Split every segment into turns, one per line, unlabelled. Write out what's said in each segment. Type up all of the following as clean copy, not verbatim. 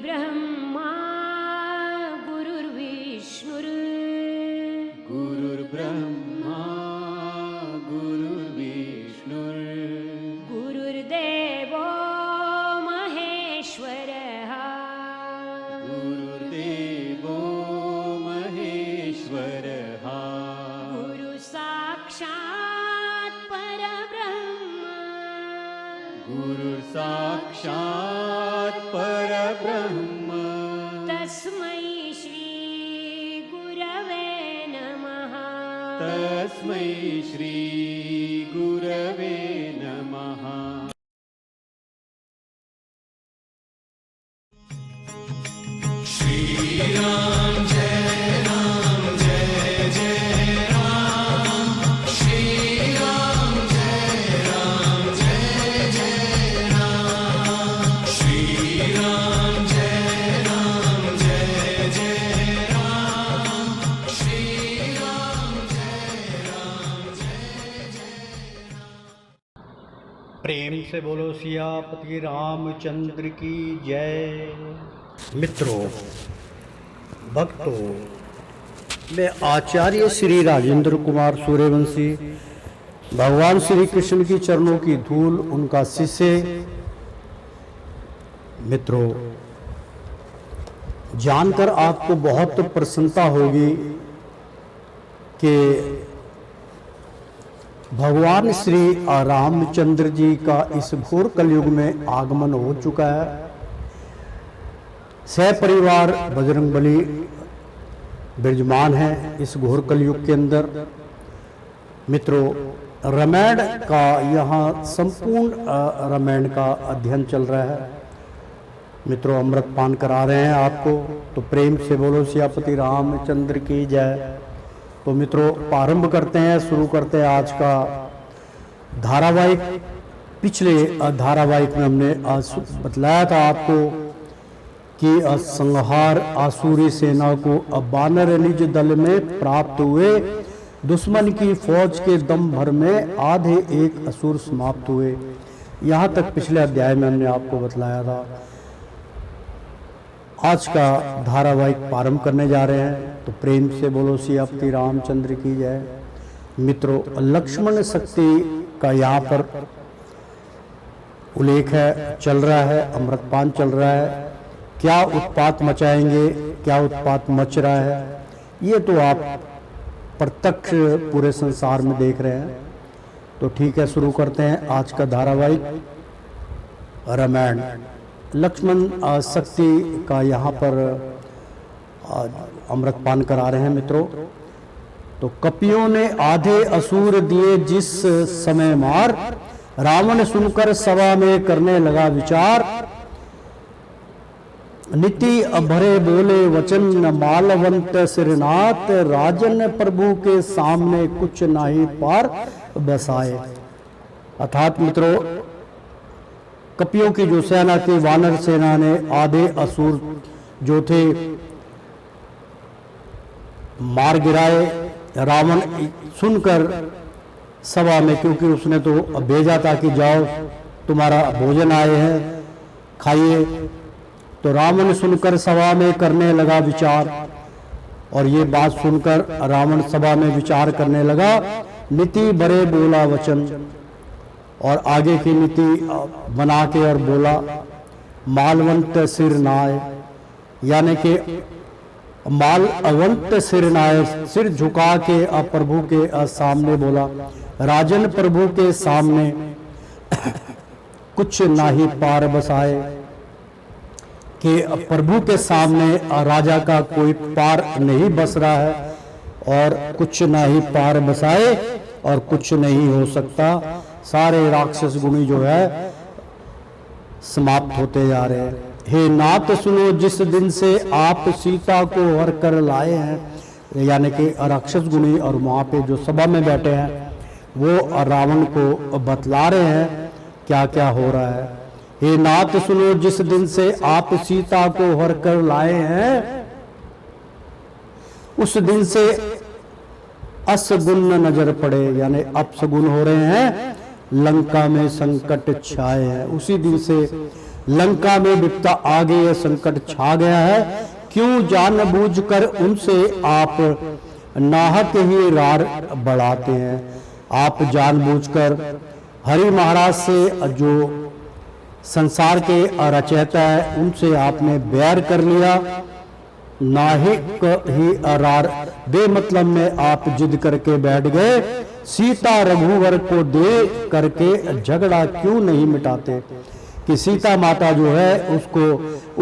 गुरुर्ब्रह्मा गुरुर्विष्णुर्
गुरुर्ब्रह्मा गुरुर्विष्णुर्
गुरुर्देवो महेश्वरः
गुरुर्देवो महेश्वरः
गुरु साक्षात् परब्रह्म
गुरुर्साक्षात् परब्रह्म
तस्मै श्री गुरवे नमः
तस्मै श्री गुरवे नमः।
प्रेम से बोलो सियापति रामचंद्र की जय। मित्रों, भक्तों, मैं आचार्य श्री राजेंद्र कुमार सूर्यवंशी भगवान श्री कृष्ण की चरणों की धूल उनका शिष्य। मित्रों, जानकर आपको बहुत प्रसन्नता होगी कि भगवान श्री रामचंद्र जी का इस घोर कलयुग में आगमन हो चुका है। सहपरिवार बजरंगबली विराजमान है इस घोर कलयुग के अंदर। मित्रों, रामायण का यहाँ संपूर्ण रामायण का अध्ययन चल रहा है। मित्रों, अमृत पान करा रहे हैं आपको, तो प्रेम से बोलो सियापति रामचंद्र की जय। तो मित्रों, प्रारंभ करते हैं, शुरू करते हैं आज का धारावाहिक। पिछले धारावाहिक में हमने बतलाया था आपको कि संहार आसुरी सेना को वानर निज दल में प्राप्त हुए। दुश्मन की फौज के दम भर में आधे एक असुर समाप्त हुए। यहाँ तक पिछले अध्याय में हमने आपको बतलाया था। आज का धारावाहिक प्रारंभ करने जा रहे हैं, तो प्रेम से बोलो सियापति रामचंद्र की जय। मित्रों, लक्ष्मण शक्ति का यहाँ पर उल्लेख है, चल रहा है, अमृतपान चल रहा है। क्या उत्पात मचाएंगे, क्या उत्पात मच रहा है, ये तो आप प्रत्यक्ष पूरे संसार में देख रहे हैं। तो ठीक है, शुरू करते हैं आज का धारावाहिक रामायण। लक्ष्मण शक्ति का यहाँ पर अमृतपान करा रहे हैं। मित्रों, तो कपियों ने आधे असुर दिए जिस समय मार, रावण सुनकर सभा में करने लगा विचार। नीति भरे बोले वचन मालवंत सिरनाथ, राजन प्रभु के सामने कुछ नाही पार बसाए। अर्थात मित्रों, कपियों की जो सेना थी, वानर सेना ने आधे असुर जो थे मार गिराए। रावण सुनकर सभा में, क्योंकि उसने तो भेजा था कि जाओ तुम्हारा भोजन आए हैं, खाइए, तो रावण सुनकर सभा में करने लगा विचार। और ये बात सुनकर रावण सभा में विचार करने लगा। नीति भरे बोला वचन, और आगे की नीति बना के और बोला, मालवंत सिर नाय, यानी कि मालवंत सिर नाय, सिर झुका के प्रभु के सामने बोला। राजन प्रभु के सामने कुछ नाही पार बसाए, कि प्रभु के सामने राजा का कोई पार नहीं बस रहा है, और कुछ नाही पार बसाए और कुछ नहीं हो सकता। सारे राक्षस गुणी जो है समाप्त होते जा रहे हैं। हे नाथ सुनो, जिस दिन से आप सीता को हर कर लाए हैं, यानी कि राक्षस गुणी और वहाँ पे जो सभा में बैठे हैं वो रावण को बतला रहे हैं क्या क्या हो रहा है। हे नाथ सुनो, जिस दिन से आप सीता को हर कर लाए हैं, उस दिन से असगुन नजर पड़े, यानी अपसगुन हो रहे हैं, लंका में संकट छाए हैं। उसी दिन से लंका में विपदा आ गई है, संकट छा गया है, क्यों जानबूझकर उनसे आप नाहक ही रार बढ़ाते हैं। आप जानबूझकर हरि महाराज से जो संसार के रचयिता है उनसे आपने बैर कर लिया। नाहिक ही अरार बेमतलब में आप जिद करके बैठ गए। सीता रघुवर को दे करके झगड़ा क्यों नहीं मिटाते कि सीता माता जो है उसको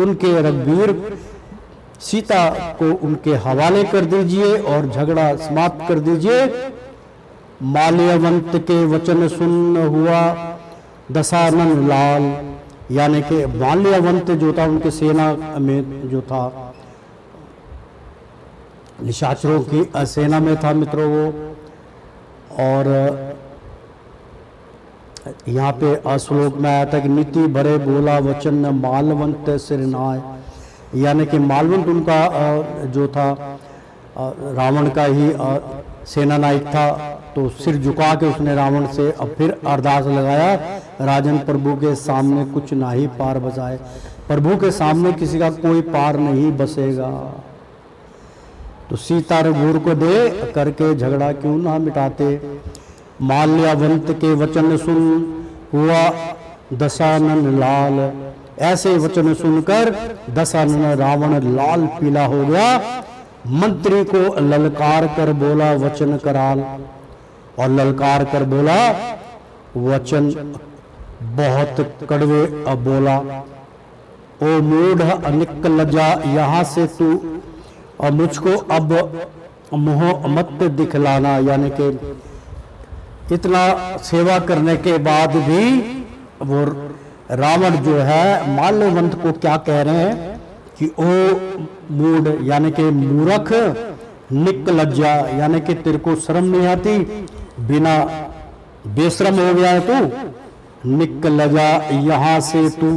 उनके रघुवीर सीता को उनके हवाले कर दीजिए और झगड़ा समाप्त कर दीजिए। माल्यवंत के वचन सुन हुआ दशानन लाल, यानी कि माल्यवंत जो था उनके सेना में जो था निशाचरों की सेना में था मित्रों वो। और यहाँ पे श्लोक में आया था कि नीति भरे बोला वचन मालवंत सिरनाय, यानी कि मालवंत उनका जो था रावण का ही सेना नायक था, तो सिर झुका के उसने रावण से अब फिर अरदास लगाया, राजन प्रभु के सामने कुछ ना ही पार बसाए, प्रभु के सामने किसी का कोई पार नहीं बसेगा। तो सीता रघुवर को दे करके झगड़ा क्यों ना मिटाते। माल्यवंत के वचन सुन हुआ दशानन लाल, ऐसे वचन सुनकर दशानन रावण लाल पीला हो गया। मंत्री को ललकार कर बोला वचन कराल, और ललकार कर बोला वचन बहुत कड़वे अब बोला। ओ मूढ़ निकल जा यहाँ से तू, और मुझको अब मुँह मत दिखलाना, यानी कि इतना सेवा करने के बाद भी वो रावण जो है माल्यवंत को क्या कह रहे हैं कि ओ मूढ़, यानी कि मूर्ख, निक लज्जा, यानी कि तेरे को शर्म नहीं आती, बिना बेशरम हो गया है तू, निक लज्जा यहाँ से तू,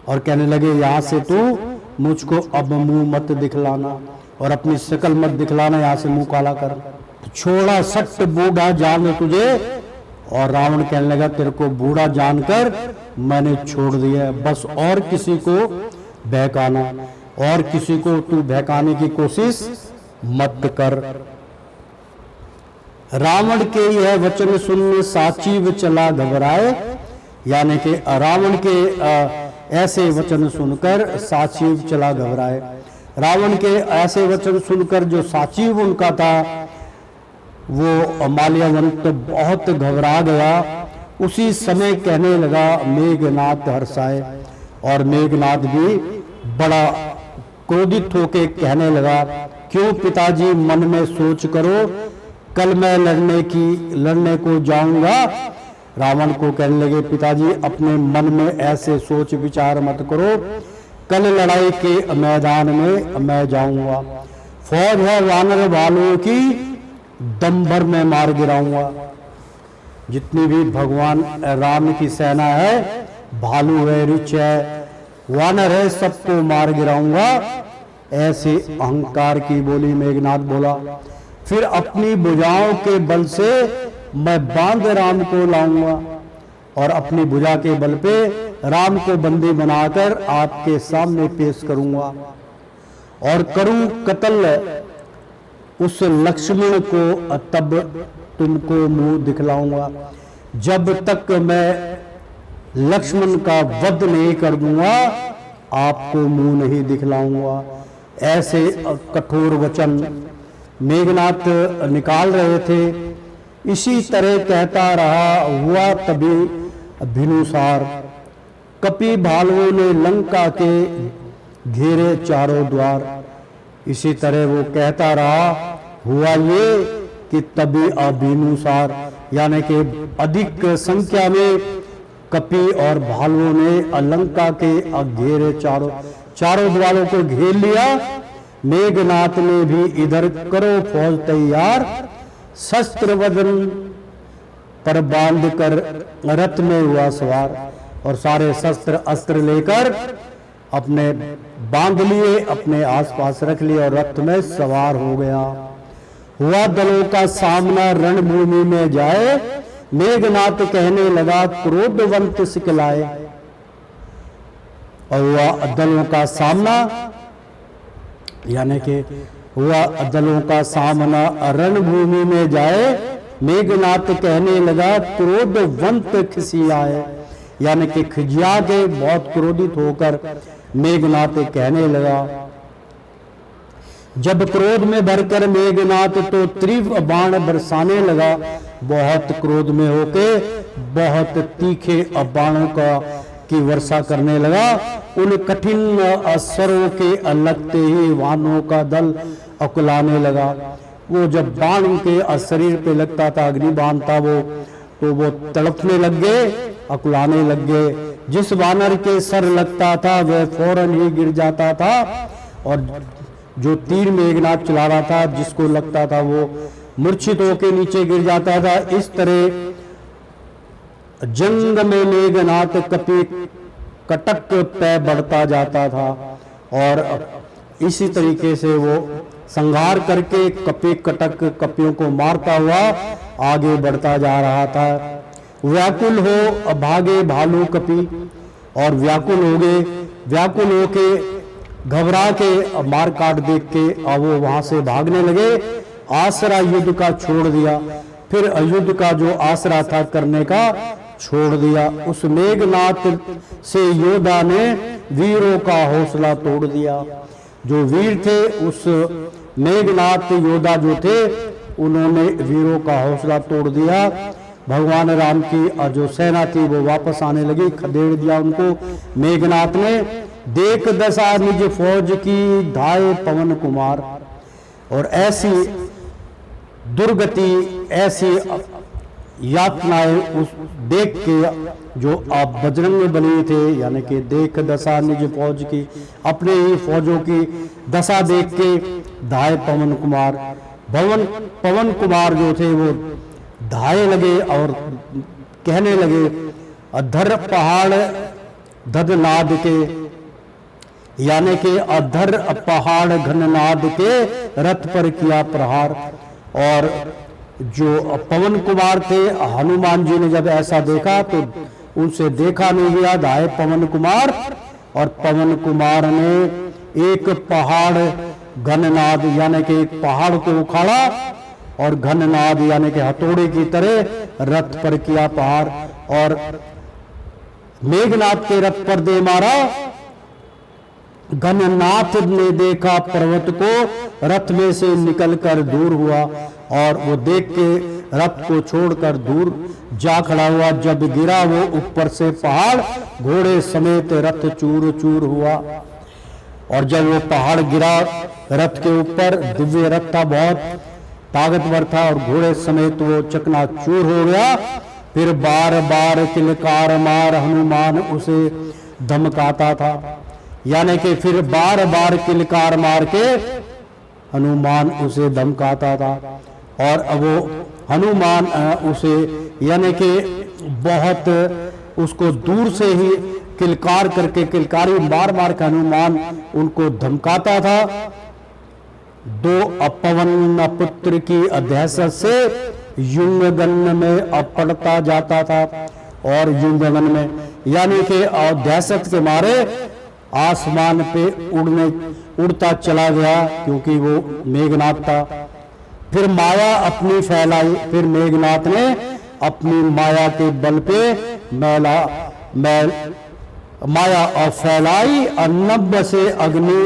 और कहने लगे यहाँ से तू मुझको अब मुंह मत दिखलाना और अपनी शक्ल मत दिखलाना, यहाँ से मुंह काला कर, छोड़ा सट बूढ़ा जान तुझे। और रावण कहने लगा तेरे को बूढ़ा जानकर मैंने छोड़ दिया, बस और किसी को बहकाना, और किसी को तू बहकाने की कोशिश मत कर। रावण के यह वचन सुनने साचिव चला घबराए, यानी कि रावण के ऐसे वचन सुनकर साचिव चला घबराए। रावण के ऐसे वचन सुनकर जो साचिव उनका था वो माल्यवंत बहुत घबरा गया। उसी समय कहने लगा मेघनाद हर्षाए, और मेघनाद भी बड़ा क्रोधित होके कहने लगा क्यों पिताजी मन में सोच करो, कल मैं लड़ने को जाऊंगा। रावण को कहने लगे पिताजी अपने मन में ऐसे सोच विचार मत करो, कल लड़ाई के मैदान में मैं जाऊंगा। फौज है वानर भालुओं की, दम भर में मार गिराऊंगा। जितनी भी भगवान राम की सेना है, भालू है, रिच है, वानर है, सबको मार गिराऊंगा। ऐसे अहंकार की बोली मेघनाद बोला। फिर अपनी भुजाओं के बल से मैं बांध राम को लाऊंगा, और अपनी भुजा के बल पे राम को बंदी बनाकर आपके सामने पेश करूंगा, और करूं कत्ल उस लक्ष्मण को, तब तुमको मुंह दिखलाऊंगा। जब तक मैं लक्ष्मण का वध नहीं कर दूंगा आपको मुंह नहीं दिखलाऊंगा। ऐसे कठोर वचन मेघनाद निकाल रहे थे। इसी तरह कहता रहा, हुआ तभी भिनुसार, कपि भालुओं ने लंका के घेरे चारों द्वार। इसी तरह वो कहता रहा, हुआ ये कि तभी अभिनुसार, यानी कि अधिक संख्या में कपि और भालुओं ने लंका के घेरे चारों द्वारों को घेर लिया। मेघनाथ ने भी इधर करो फौज तैयार, शस्त्र वजन पर बांध कर रथ में हुआ सवार, और सारे शस्त्र अस्त्र लेकर अपने बांध लिए, अपने आसपास रख लिए और रथ में सवार हो गया। हुआ दलों का सामना रणभूमि में जाए, मेघनाथ कहने लगा क्रोधवंत सिखलाए। और हुआ दलों का सामना, यानी कि हुआ दलों का सामना, रणभूमि में जाए मेघनाथ कहने लगा क्रोधवंत खिसी आए, यानी कि खिजिया के बहुत क्रोधित होकर मेघनाथ कहने लगा। जब क्रोध में भरकर मेघनाथ तो तीव्र बाण बरसाने लगा, बहुत क्रोध में होके बहुत तीखे बाणों की वर्षा करने लगा। उन कठिन अस्त्रों के लगते ही वानरों का दल अकुलाने लगा। वो जब बाण उनके शरीर पे लगता था, अग्नि बाण था वो, तो वो तड़पने लग गए, अकुलाने लग गए। जिस वानर के सर लगता था वह फौरन ही गिर जाता था, और जो तीर मेघनाथ चला रहा था जिसको लगता था वो मूर्छित होकर नीचे गिर जाता था। इस तरह जंग में मेघनाथ कपी कटक पे बढ़ता जाता था, और इसी तरीके से वो संहार करके कपी कटक कपियों को मारता हुआ आगे बढ़ता जा रहा था। व्याकुल हो भागे भालू कपी, और व्याकुल हो गए, व्याकुल होके घबरा के मार काट देख के अब वो वहां से भागने लगे। आसरा युद्ध का छोड़ दिया, फिर युद्ध का जो आसरा था करने का छोड़ दिया। उस मेघनाथ से योद्धा ने वीरों का हौसला तोड़ दिया। जो वीर थे उस मेघनाथ योद्धा जो थे उन्होंने वीरों का हौसला तोड़ दिया। भगवान राम की जो सेना थी वो वापस आने लगी, खदेड़ दिया उनको। मेघनाथ ने देख दशा निज फौज की धाये पवन कुमार, और ऐसी दुर्गति ऐसी यातनाएं उस देख के जो आप बजरंग बली थे, यानी कि देख दशा निज फौज की, अपने ही फौजों की दशा देख के धाये पवन कुमार, पवन कुमार जो थे वो धाये लगे और कहने लगे अधर पहाड़ धदनाद के, यानी कि अधर पहाड़ घननाद के रथ पर किया प्रहार। और जो पवन कुमार थे, हनुमान जी ने जब ऐसा देखा तो उनसे देखा नहीं गया धाये पवन कुमार, और पवन कुमार ने एक पहाड़ घननाद यानी कि एक पहाड़ को उखाड़ा और घननाद यानी कि हथौड़े की तरह रथ पर किया प्रहार, और मेघनाथ के रथ पर दे मारा। घननाथ ने देखा पर्वत को, रथ में से निकलकर दूर हुआ, और वो देख के रथ को छोड़कर दूर जा खड़ा हुआ। जब गिरा वो ऊपर से पहाड़, घोड़े समेत रथ चूर चूर हुआ। और जब वो पहाड़ गिरा रथ के ऊपर, दिव्य रथ था, बहुत ताकतवर था, और घोड़े समेत वो चकनाचूर हो गया। फिर बार बार किलकार मार हनुमान उसे धमकाता था, यानी कि फिर बार बार किलकार मार के हनुमान उसे धमकाता था। और अब वो हनुमान उसे यानी कि बहुत उसको दूर से ही किलकार करके, किलकारी मार मार के हनुमान उनको धमकाता था। दो अपवन पुत्र की अध्यासत से युंगगन में पड़ता जाता था, और युंगगन में यानी कि अध्यासत के मारे आसमान पे उड़ता चला गया, क्योंकि वो मेघनाथ था। फिर माया अपनी फैलाई, फिर मेघनाथ ने अपनी माया के बल पे माया और फैलाई, और नभ से अग्नि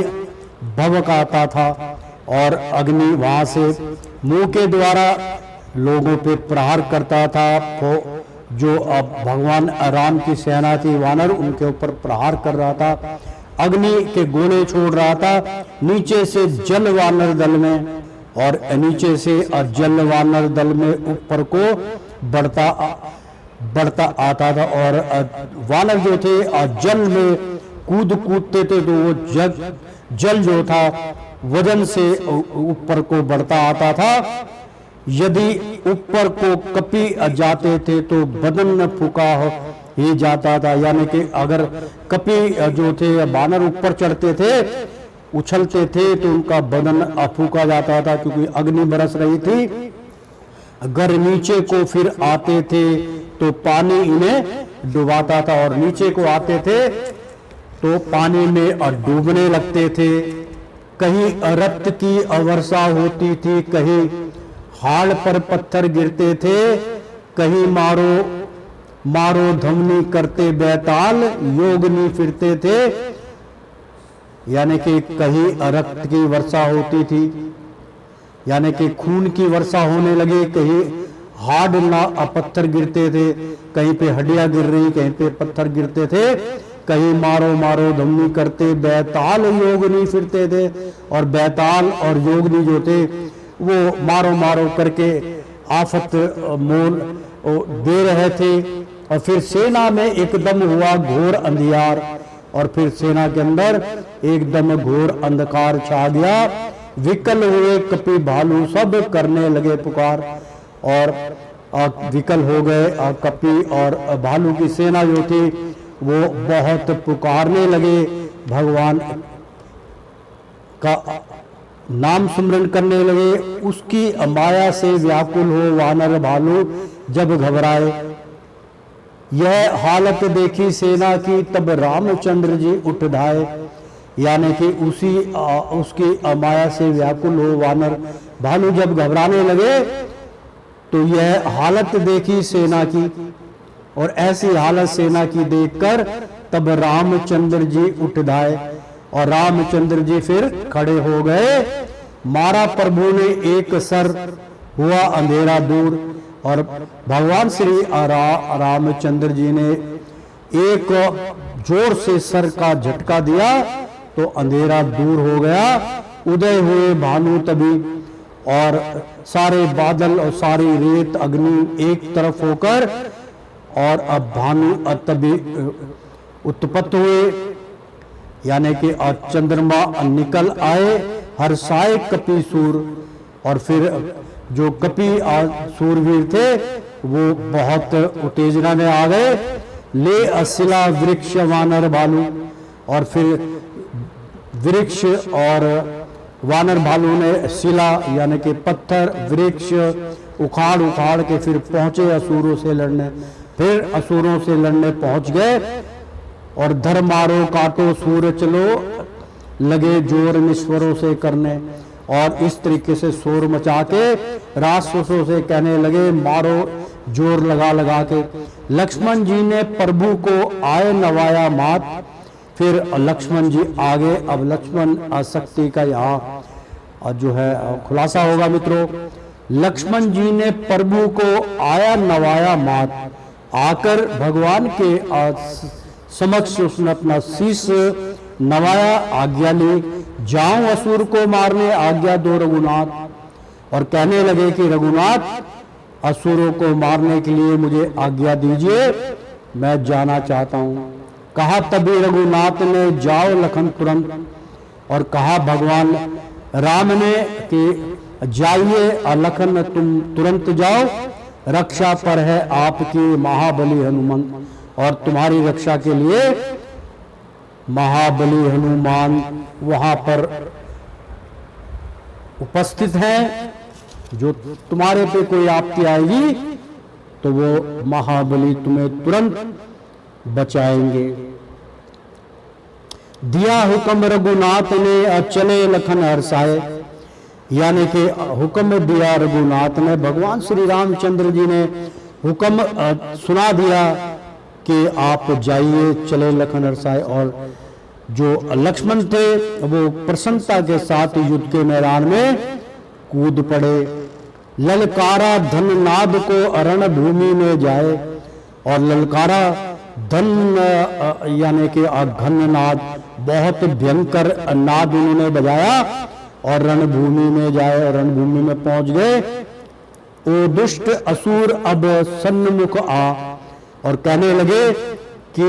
भभकाता था, और अग्नि वहां से मुंह के द्वारा लोगों पे प्रहार करता था। जो अब भगवान राम की सेना थी वानर, उनके ऊपर प्रहार कर रहा था, अग्नि के गोले छोड़ रहा था। नीचे से जल वानर दल में, और नीचे से जल वानर दल में ऊपर को बढ़ता आता था। और वानर जो थे जल में कूदते थे, तो वो जल जो था वजन से ऊपर को बढ़ता आता था। यदि ऊपर को कपी जाते थे तो बदन फूका ही जाता था, यानी कि अगर कपी जो थे वानर ऊपर चढ़ते थे, उछलते थे, तो उनका बदन फूका जाता था, क्योंकि अग्नि बरस रही थी। अगर नीचे को फिर आते थे तो पानी इन्हें डुबाता था, और नीचे को आते थे तो पानी में डूबने लगते थे। कहीं रक्त की वर्षा होती थी, कहीं हाड़ पर पत्थर गिरते थे, कहीं मारो मारो धमनी करते बैताल योगनी फिरते थे। यानी कि कहीं रक्त की वर्षा होती थी, यानी कि खून की वर्षा होने लगी, कहीं हाड़ ना पत्थर गिरते थे, कहीं पे हड्डियां गिर रही, कहीं पे पत्थर गिरते थे, कहीं मारो मारो धमनी करते बैताल योगनी फिरते थे। और बैताल और योगनी जो थे वो मारो मारो करके आफत मोल दे रहे थे। और फिर सेना में एकदम हुआ घोर अंधियार, और फिर सेना के अंदर एकदम घोर अंधकार छा गया। विकल हुए कपि भालू सब करने लगे पुकार, और विकल हो गए कपि और भालू की सेना जो थी वो बहुत पुकारने लगे, भगवान का नाम सुमरन करने लगे। उसकी माया से व्याकुल हो वानर भालू जब घबराए। यह हालत देखी सेना की तब रामचंद्र जी उठ धाए। यानी कि उसकी माया से व्याकुल हो वानर भालू जब घबराने लगे तो यह हालत देखी सेना की, और ऐसी हालत सेना की देखकर तब रामचंद्र जी उठ धाए। और रामचंद्र जी फिर खड़े हो गए। मारा प्रभु ने एक सर, हुआ अंधेरा दूर। और भगवान श्री रामचंद्र जी ने एक जोर से सर का झटका दिया तो अंधेरा दूर हो गया। उदय हुए भानु तभी, और सारे बादल और सारी रेत अग्नि एक तरफ होकर, और अब भानु तभी उत्पन्न हुए। यानी कि चंद्रमा निकल आए, हर्षाए कपि सूर। और फिर जो कपि सूरवीर थे वो बहुत उत्तेजना में आ गए। ले अशिला वृक्ष वानर भालू, और फिर वृक्ष और वानर भालू ने शिला यानी कि पत्थर वृक्ष उखाड़ उखाड़ के फिर पहुंचे असुरों से लड़ने। फिर असुरों से लड़ने पहुंच गए, और धर मारो काटो सूर चलो लगे जोर निश्वरों से करने। और इस तरीके से शोर मचा के राक्षसों से कहने लगे मारो जोर लगा लगा के। लक्ष्मण जी ने प्रभु को आए नवाया मात। फिर लक्ष्मण जी आगे, अब लक्ष्मण आसक्ति का यहाँ जो है खुलासा होगा मित्रों। लक्ष्मण जी ने प्रभु को आया नवाया मात, आकर भगवान के समक्ष उसने अपना शीश नवाया, आज्ञा ली जाऊं असुर को मारने, आज्ञा दो रघुनाथ। और कहने लगे कि रघुनाथ असुरों को मारने के लिए मुझे आज्ञा दीजिए, मैं जाना चाहता हूं। कहा तभी रघुनाथ ने जाओ लखन तुरंत। और कहा भगवान राम ने कि जाइए लखन तुम तुरंत जाओ, रक्षा पर है आपकी महाबली हनुमान। और तुम्हारी रक्षा के लिए महाबली हनुमान वहां पर उपस्थित हैं। जो तुम्हारे पे कोई आपत्ति आएगी तो वो महाबली तुम्हें तुरंत बचाएंगे। दिया हुक्म रघुनाथ ने चले लखन हर्षाए। यानी कि हुक्म दिया रघुनाथ ने, भगवान श्री रामचंद्र जी ने हुक्म सुना दिया कि आप जाइए, चले लखन हर्षाए। और जो लक्ष्मण थे वो प्रसन्नता के साथ युद्ध के मैदान में कूद पड़े। ललकारा धननाद को अरण भूमि में जाए। और ललकारा धन यानी कि घननाद, बहुत भयंकर नाद उन्होंने बजाया और रणभूमि में जाए और रणभूमि में पहुंच गए। ओ दुष्ट असुर अब सन्मुख आ। और कहने लगे कि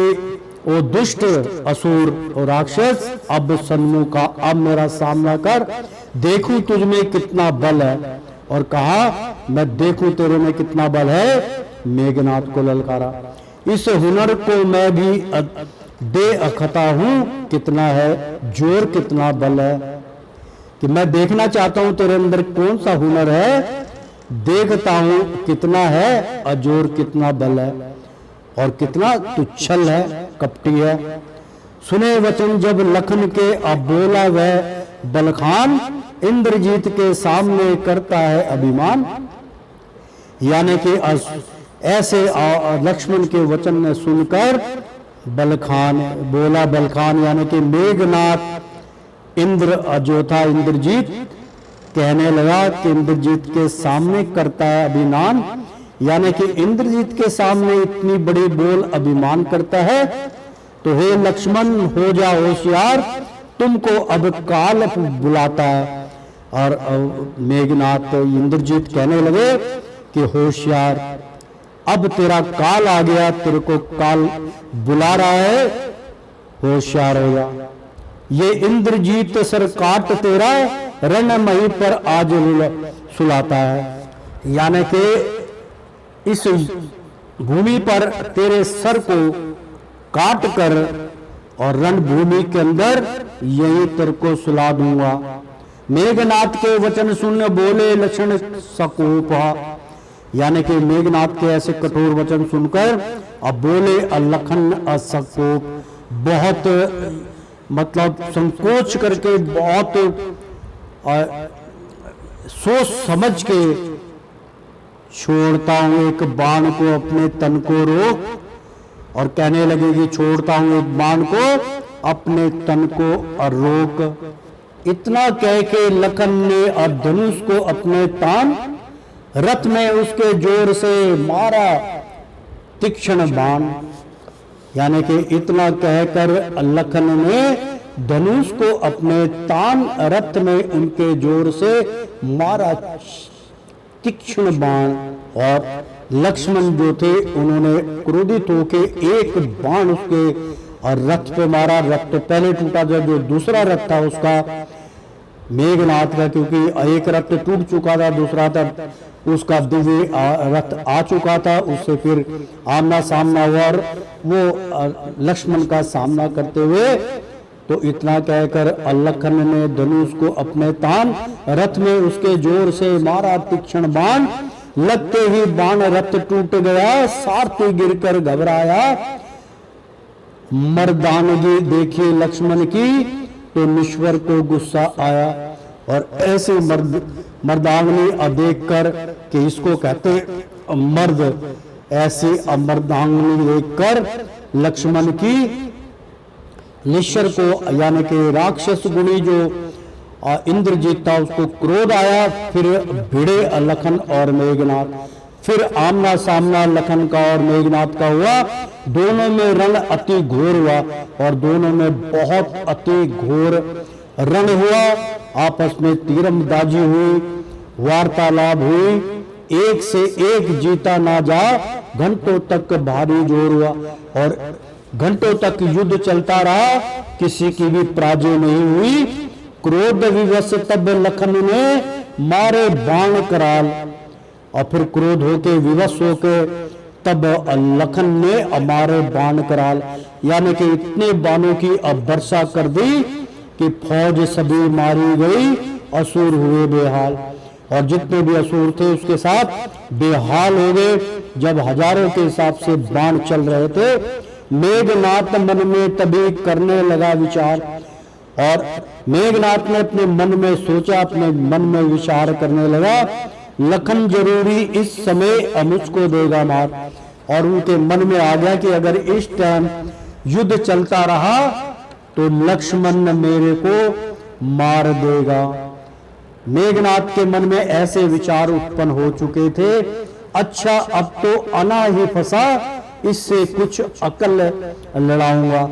ओ दुष्ट असुर और राक्षस अब सन्मुख आ, अब मेरा सामना कर, देखूं तुझ में कितना बल है। और कहा मैं देखूं तेरे में कितना बल है। मेघनाथ को ललकारा, इस हुनर को मैं भी दे अखता हूं, कितना है जोर कितना बल है, कि मैं देखना चाहता हूं तेरे अंदर कौन सा हुनर है, देखता हूं कितना है अजोर कितना बल है और कितना तुच्छल है, कपटी है। सुने वचन जब लखन के, अब बोला वह बलखान, इंद्रजीत के सामने करता है अभिमान। यानी कि ऐसे लक्ष्मण के वचन ने सुनकर बलखान बोला, बलखान यानी कि मेघनाथ इंद्र जो था इंद्रजीत, कहने लगा कि इंद्रजीत के सामने करता है अभिमान, यानी कि इंद्रजीत के सामने इतनी बड़ी बोल अभिमान करता है, तो हे लक्ष्मण हो जा होशियार, तुमको अब काल बुलाता है। और मेघनाथ इंद्रजीत कहने लगे कि होशियार, अब तेरा काल आ गया, तेरे को काल बुला रहा है, होशियार हो जा। ये इंद्रजीत सर काट तेरा, रणमयी पर आज सुलाता है। यानी कि इस भूमि पर तेरे सर को काट कर और रणभूमि के अंदर यही तेरे को सुला दूंगा। मेघनाथ के वचन सुन बोले लक्ष्मण सकोपा, यानी कि मेघनाथ के ऐसे कठोर वचन सुनकर अब बोले लखन असकोप, बहुत मतलब संकोच करके, बहुत सोच समझ के छोड़ता हूं एक बाण को, अपने तन को रोक, और कहने लगे कि छोड़ता हूं एक बाण को, अपने तन को रोक। इतना कह के लखन ने धनुष को अपने तान, रथ में उसके जोर से मारा तीक्ष्ण बाण। यानी कि इतना कहकर लखन ने धनुष को अपने तान, रथ में उनके जोर से मारा तीक्ष्ण बाण। और लक्ष्मण जो थे उन्होंने क्रोधित होके एक बाण उसके और रथ पे मारा। रथ तो पहले टूटा था, जो दूसरा रथ था उसका मेघनाथ का, क्योंकि एक रथ टूट चुका था, दूसरा था उसका दिव्य रथ आ चुका था, उससे फिर आमना सामना हुआ और वो लक्ष्मण का सामना करते हुए। तो इतना कहकर लखन ने धनुष को अपने तान, रथ में उसके जोर से मारा तीक्ष्ण बाण। लगते ही बाण रथ टूट गया, सारथी गिरकर घबराया। मर्दानगी देखी लक्ष्मण की तो निश्वर को गुस्सा आया। और ऐसे मर्दांगनी देख कर कि इसको कहते मर्द, ऐसी मर्दांगनी देखकर लक्ष्मण की निश्वर को, यानी कि राक्षस गुणी जो इंद्रजीत था, उसको क्रोध आया। फिर भिड़े लखन और मेघनाथ, फिर आमना सामना लखन का और मेघनाथ का हुआ। दोनों में रण अति घोर हुआ और दोनों में बहुत अति घोर रण हुआ। आपस में तीरंदाजी हुई, वार्तालाप हुई, एक से एक जीता ना जा। घंटों तक भारी जोर हुआ और घंटों तक युद्ध चलता रहा, किसी की भी पराजय नहीं हुई। क्रोध विवश तब लखन ने मारे बाण कराल, और फिर क्रोध होके विवश होके तब लखन ने मारे बाण कराल, यानी कि इतने बाणों की अब वर्षा कर दी कि फौज सभी मारी गई, असुर हुए बेहाल। और जितने भी असुर थे उसके साथ बेहाल हो गए। जब हजारों के हिसाब से बाण चल रहे थे, मेघनाथ मन में तभी करने लगा विचार। और मेघनाथ ने अपने मन में सोचा, अपने मन में विचार करने लगा, लखन जरूरी इस समय मुझको देगा मार। और उनके मन में आ गया कि अगर इस टाइम युद्ध चलता रहा तो लक्ष्मण मेरे को मार देगा। मेघनाथ के मन में ऐसे विचार उत्पन्न हो चुके थे। अच्छा, अब तो अना ही फंसा, इससे कुछ अकल लड़ाऊंगा।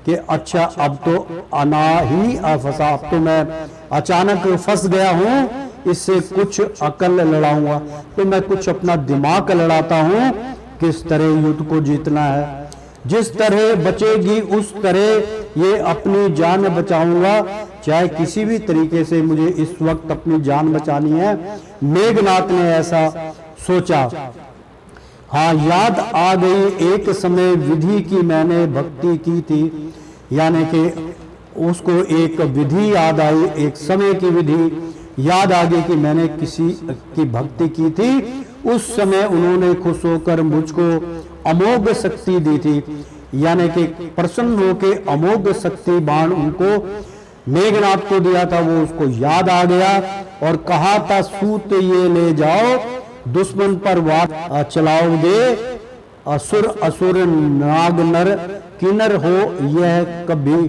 कि अच्छा, अब तो अना ही फंसा, अब तो मैं अचानक फंस गया हूं, इससे कुछ अकल लड़ाऊंगा। तो मैं कुछ अपना दिमाग लड़ाता हूं, किस तरह युद्ध को जीतना है। जिस तरह बचेगी उस तरह ये अपनी जान बचाऊंगा, चाहे किसी भी तरीके से मुझे इस वक्त अपनी जान बचानी है। मेघनाथ ने ऐसा सोचा। हाँ, याद आ गई एक समय विधि की मैंने भक्ति की थी, यानी कि उसको एक विधि याद आई, एक समय की विधि याद आ गई कि मैंने किसी की भक्ति की थी। उस समय उन्होंने खुश होकर मुझको अमोघ शक्ति दी थी। यानी कि प्रसन्न होके अमोघ शक्ति बाण उनको मेघनाथ को दिया था, वो उसको याद आ गया और कहा था सूत ये ले जाओ, दुश्मन पर वार चलाओगे, असुर असुर नाग नर किन्नर हो, यह कभी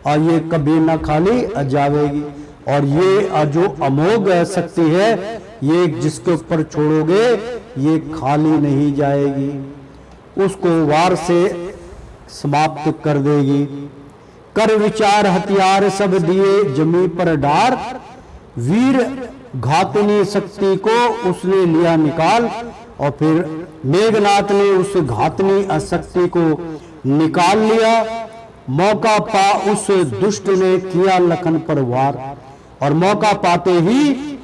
ये कभी न खाली जावेगी। और ये जो अमोघ शक्ति है, ये जिसके ऊपर छोड़ोगे ये खाली नहीं जाएगी, उसको वार से समाप्त कर देगी। कर विचार हथियार सब दिए जमी पर डार, वीर घातनी शक्ति को उसने लिया निकाल। और फिर मेघनाथ ने उस घातनी शक्ति को निकाल लिया। मौका पा उस दुष्ट ने किया लखन पर वार, और मौका पाते ही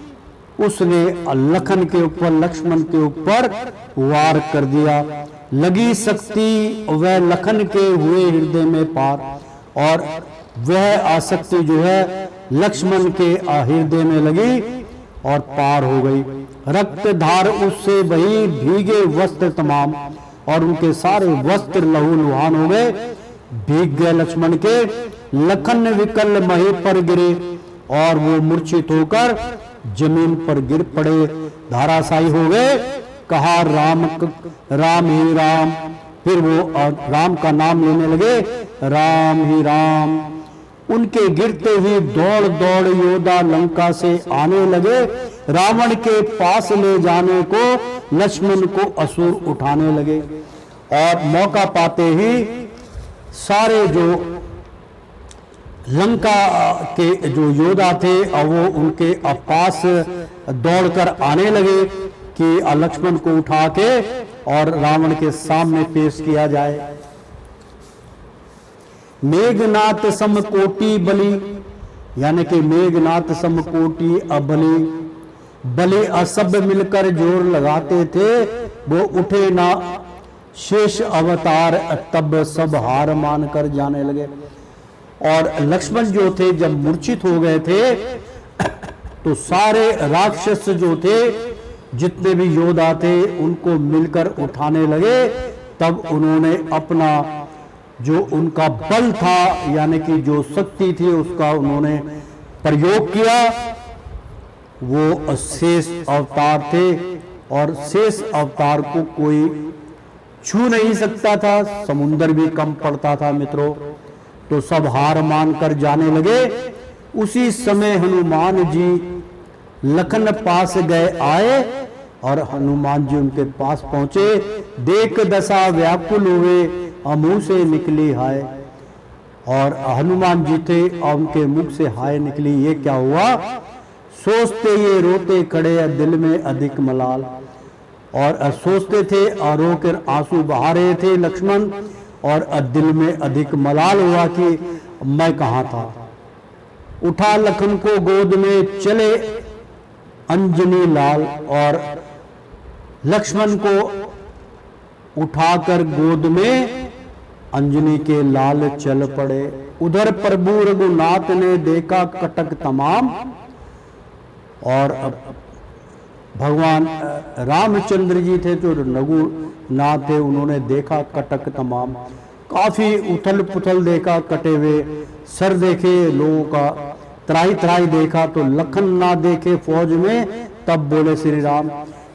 उसने लखन के ऊपर, लक्ष्मण के ऊपर वार कर दिया। लगी शक्ति वह लखन के हुए हृदय में पार, और वह आसक्ति जो है लक्ष्मण के हृदय में लगी और पार हो गई। रक्त धार उससे बही भीगे वस्त्र तमाम, और उनके सारे वस्त्र लहू लुहान हो गए, भीग गए लक्ष्मण के। लखन विकल मही पर गिरे, और वो मूर्छित होकर जमीन पर गिर पड़े, धाराशायी हो गए। कहा राम राम ही राम, फिर वो राम का नाम लेने लगे, राम ही राम। उनके गिरते ही दौड़ दौड़ योद्धा लंका से आने लगे, रावण के पास ले जाने को लक्ष्मण को असुर उठाने लगे। और मौका पाते ही सारे जो लंका के जो योद्धा थे वो उनके पास दौड़कर आने लगे कि लक्ष्मण को उठा के और रावण के सामने पेश किया जाए। मेघनाथ समकोटि बलि, यानी कि मेघनाथ समकोटि अबलि, बलि असभ मिलकर जोर लगाते थे, वो उठे ना शेष अवतार, तब सब हार मानकर जाने लगे। और लक्ष्मण जो थे जब मूर्छित हो गए थे, तो सारे राक्षस जो थे, जितने भी योद्धा थे, उनको मिलकर उठाने लगे। तब उन्होंने अपना जो उनका बल था, यानी कि जो शक्ति थी, उसका उन्होंने प्रयोग किया। वो शेष अवतार थे, और शेष अवतार को कोई छू नहीं सकता था, समुंदर भी कम पड़ता था मित्रों। तो सब हार मानकर जाने लगे। उसी समय हनुमान जी लखन पास गए आए, और हनुमान जी उनके पास पहुंचे। देख दशा व्याकुल हुए, मुंह से निकली हाय। और हनुमान जी थे और उनके मुख से हाय निकली। ये क्या हुआ? सोचते ये रोते खड़े, दिल में अधिक मलाल। और सोचते थे और रोकर आंसू बहा रहे थे लक्ष्मण, और दिल में अधिक मलाल हुआ कि मैं कहाँ था। उठा लखन को गोद में, चले अंजनी लाल। और लक्ष्मण को उठाकर गोद में अंजनी के लाल चल पड़े। उधर प्रभु रघुनाथ ने देखा कटक तमाम, और भगवान रामचंद्र जी थे जो रघुनाथ थे, उन्होंने देखा कटक तमाम। काफी उथल पुथल देखा, कटे हुए सर देखे लोगों का, त्राही त्राही देखा। तो लखन ना देखे फौज में, तब बोले श्री राम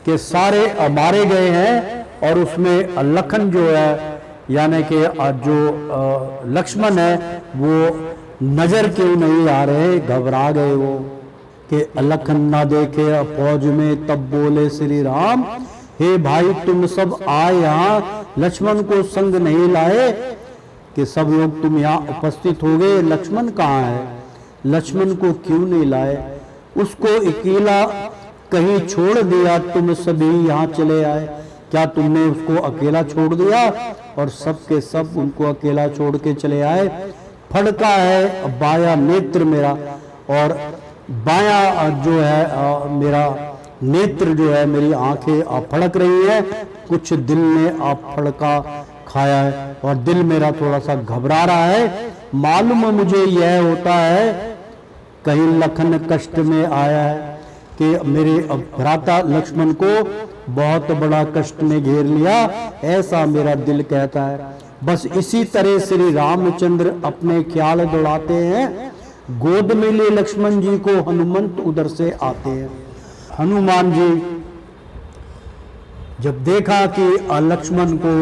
के सारे मारे गए हैं, और उसमें लखन जो है, यानी कि जो लक्ष्मण है, वो नजर क्यों नहीं आ रहे, घबरा गए वो कि लखन ना देखे फौज में। तब बोले श्री राम, हे भाई तुम सब आए यहाँ, लक्ष्मण को संग नहीं लाए? कि सब लोग तुम यहाँ उपस्थित हो गए, लक्ष्मण कहाँ है? लक्ष्मण को क्यों नहीं लाए? उसको अकेला कहीं छोड़ दिया, तुम सभी यहाँ चले आए। क्या तुमने उसको अकेला छोड़ दिया? और सब के सब उनको अकेला छोड़ के चले आए। फड़का है बाया नेत्र मेरा, और बाया जो है मेरा नेत्र जो है, मेरी आंखें फड़क रही है। कुछ दिल ने फड़का खाया है, और दिल मेरा थोड़ा सा घबरा रहा है। मालूम मुझे यह होता है कहीं लखन कष्ट में आया है, कि मेरे भ्राता लक्ष्मण को बहुत बड़ा कष्ट ने घेर लिया, ऐसा मेरा दिल कहता है। बस इसी तरह श्री रामचंद्र अपने ख्याल दौड़ाते हैं, गोद में लिए लक्ष्मण जी को हनुमंत उधर से आते हैं। हनुमान जी जब देखा कि लक्ष्मण को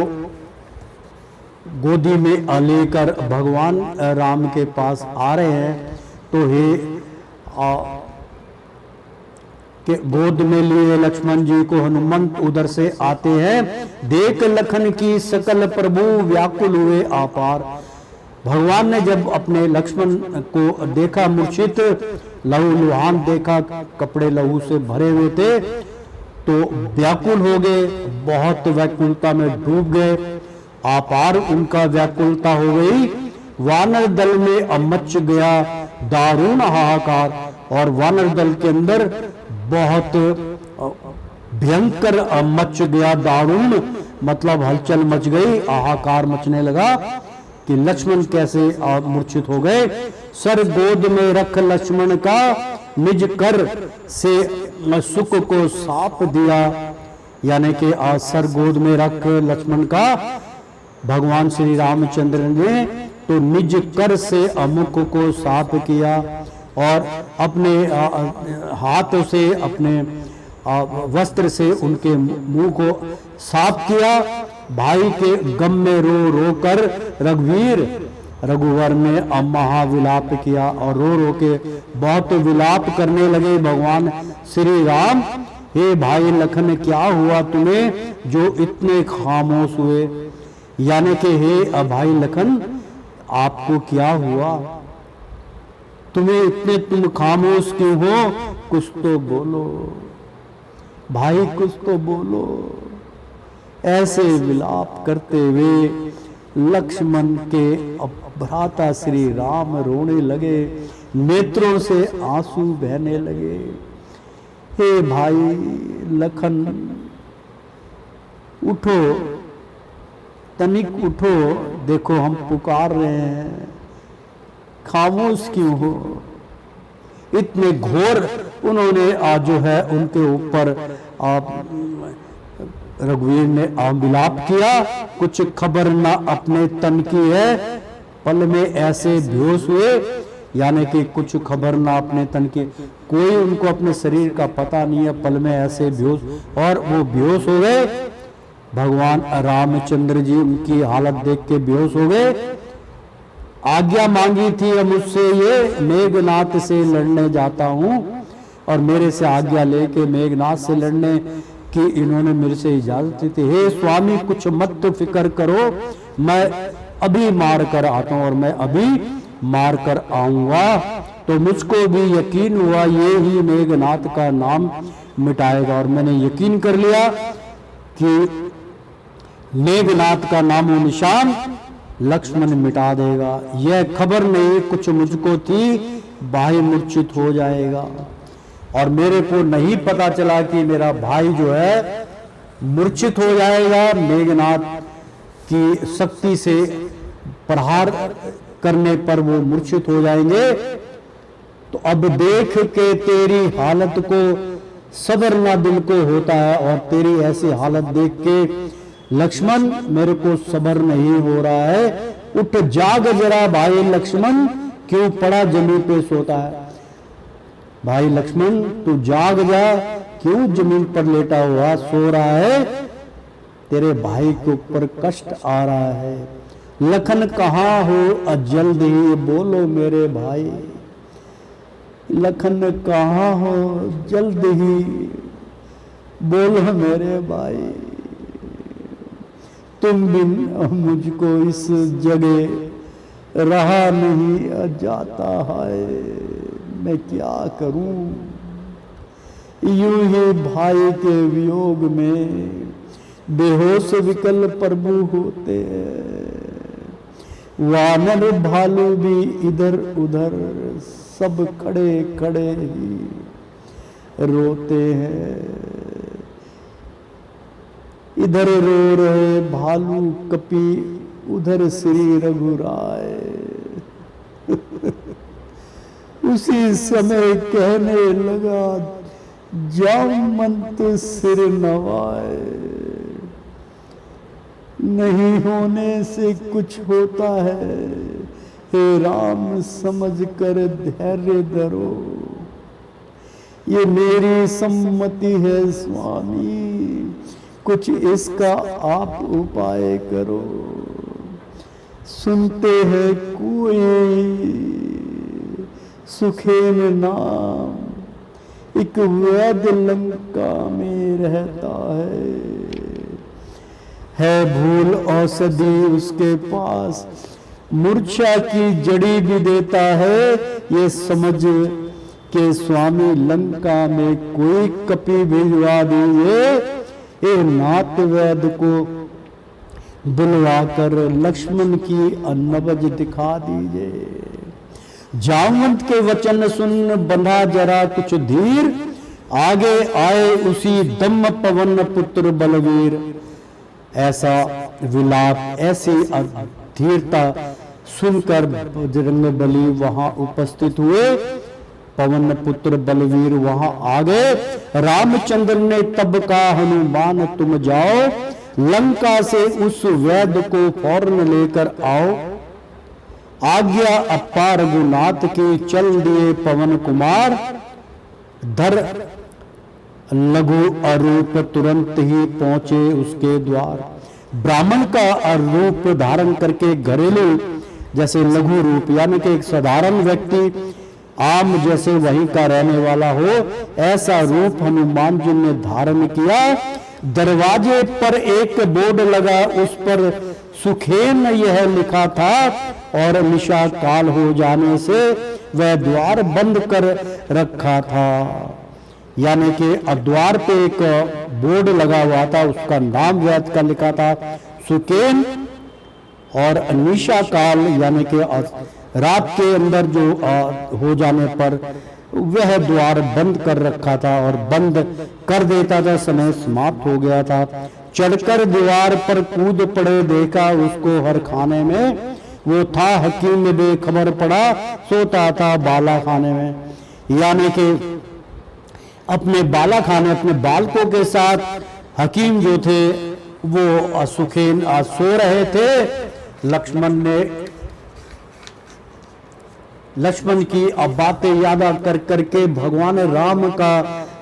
गोदी में लेकर भगवान राम के पास आ रहे हैं, तो हे के गोद में लिए लक्ष्मण जी को हनुमंत उधर से आते हैं। देख लखन की सकल प्रभु व्याकुल हुए आपार। भगवान ने जब अपने लक्ष्मण को देखा मूर्छित, लहू लुहान देखा, कपड़े लहू से भरे हुए थे, तो व्याकुल हो गए, बहुत व्याकुलता में डूब गए, आपार उनका व्याकुलता हो गई। वानर दल में मच गया दारुण हाहाकार, और वानर दल के अंदर बहुत भयंकर मच गया, दारुण मतलब हलचल मच गई, हाहाकार मचने लगा कि लक्ष्मण कैसे मूर्छित हो गए। सर गोद में रख लक्ष्मण का निज कर से सुख को साप दिया, यानी कि सर गोद में रख लक्ष्मण का भगवान श्री रामचंद्र ने तो निज कर से मुख को साफ किया, और अपने हाथों से अपने वस्त्र से उनके मुंह को साफ किया। भाई के गम में रो रो कर रघुवर ने महाविलाप किया, और रो रो के बहुत विलाप करने लगे भगवान श्री राम। हे भाई लखन क्या हुआ तुम्हें जो इतने खामोश हुए, यानी कि हे भाई लखन आपको क्या हुआ, तुम्हें इतने तुम खामोश क्यों हो, कुछ तो बोलो भाई, कुछ तो बोलो। ऐसे विलाप करते हुए लक्ष्मण के भ्राता श्री राम रोने लगे, नेत्रों से आंसू बहने लगे। हे भाई लखन उठो, तनिक उठो, देखो हम पुकार रहे हैं, खामोश क्यों हो। इतने घोर उन्होंने जो है उनके ऊपर रघुवीर ने विलाप किया। कुछ खबर ना अपने तन की है, पल में ऐसे बेहोश हुए, यानी कि कुछ खबर ना अपने तन की, कोई उनको अपने शरीर का पता नहीं है, पल में ऐसे बेहोश, और वो बेहोश हो गए। भगवान रामचंद्र जी उनकी हालत देख के बेहोश हो गए। आज्ञा मांगी थी मुझसे ये, मेघनाथ से लड़ने जाता हूं, और मेरे से आज्ञा लेके मेघनाथ से लड़ने की इन्होंने मेरे से इजाजत दी थी। हे स्वामी कुछ मत फिक्र करो, मैं अभी मार कर आता हूं, और मैं अभी मार कर आऊंगा। तो मुझको भी यकीन हुआ ये ही मेघनाथ का नाम मिटाएगा, और मैंने यकीन कर लिया कि मेघनाथ का नामो निशान लक्ष्मण मिटा देगा। यह खबर नहीं कुछ मुझको थी, भाई मूर्छित हो जाएगा, और मेरे को नहीं पता चला कि मेरा भाई जो है मूर्छित हो जाएगा, मेघनाथ की शक्ति से प्रहार करने पर वो मूर्छित हो जाएंगे। तो अब देख के तेरी हालत को सब्र ना दिल को होता है, और तेरी ऐसी हालत देख के लक्ष्मण मेरे को सब्र नहीं हो रहा है। उठ जाग जरा भाई लक्ष्मण, क्यों पड़ा जमीन पे सोता है। भाई लक्ष्मण तू जाग जा, क्यों जमीन पर लेटा हुआ सो रहा है, तेरे भाई के ऊपर कष्ट आ रहा है। लखन कहाँ हो जल्द ही बोलो मेरे भाई, लखन कहाँ हो जल्द ही बोलो मेरे भाई। तुम बिन मुझको इस जगह रहा नहीं जाता है, मैं क्या करूं। यूं ही भाई के वियोग में बेहोश विकल प्रभु होते हैं। वानर भालू भी इधर उधर सब खड़े खड़े ही रोते हैं। इधर रो रहे भालू कपि, उधर श्री रघुराय। उसी समय कहने लगा जामंत सिर नवाए। नहीं होने से कुछ होता है, हे राम समझ कर धैर्य धरो। ये मेरी सम्मति है स्वामी, कुछ इसका आप उपाय करो। सुनते हैं कोई सुखेन नाम, एक वैद्य लंका में रहता है भूल औषधि उसके पास, मूर्छा की जड़ी भी देता है। ये समझ के स्वामी लंका में कोई कपि भिजवा दीजिए, ये नाथ वैद्य को बुलवाकर लक्ष्मण की नबज दिखा दीजिए। जामवंत के वचन सुन बंधा जरा कुछ धीर, आगे आए उसी दम पवन पुत्र बलवीर। ऐसा विलाप, ऐसी धीरता सुनकर बजरंगबली वहां उपस्थित हुए। पवन पुत्र बलवीर वहां आ गए। रामचंद्र ने तब कहा, हनुमान तुम जाओ, लंका से उस वैद्य को फौरन लेकर आओ। आज्ञा अप्पा रघुनाथ की, चल दिए पवन कुमार। धर लघु अरूप तुरंत ही पहुंचे उसके द्वार। ब्राह्मण का रूप धारण करके घरेलू जैसे लघु रूप, यानी कि एक साधारण व्यक्ति आम जैसे वहीं का रहने वाला हो, ऐसा रूप हनुमान जी ने धारण किया। दरवाजे पर एक बोर्ड लगा, उस पर सुखेन यह लिखा था, और निशा काल हो जाने से वह द्वार बंद कर रखा था। यानी कि द्वार पे एक बोर्ड लगा हुआ था, उसका नाम वैद्य का लिखा था सुखेन, और निशा काल यानी कि रात के अंदर जो हो जाने पर वह द्वार बंद कर रखा था, और बंद कर देता था, समय समाप्त हो गया था। चढ़कर दीवार पर कूद पड़े, देखा उसको हर खाने में, वो था हकीम बेखबर पड़ा, सोता था बाला खाने में। यानी कि अपने बाला खाने, अपने बालकों के साथ हकीम जो थे वो सुखेन सो रहे थे। लक्ष्मण की अब बातें याद कर करके भगवान राम का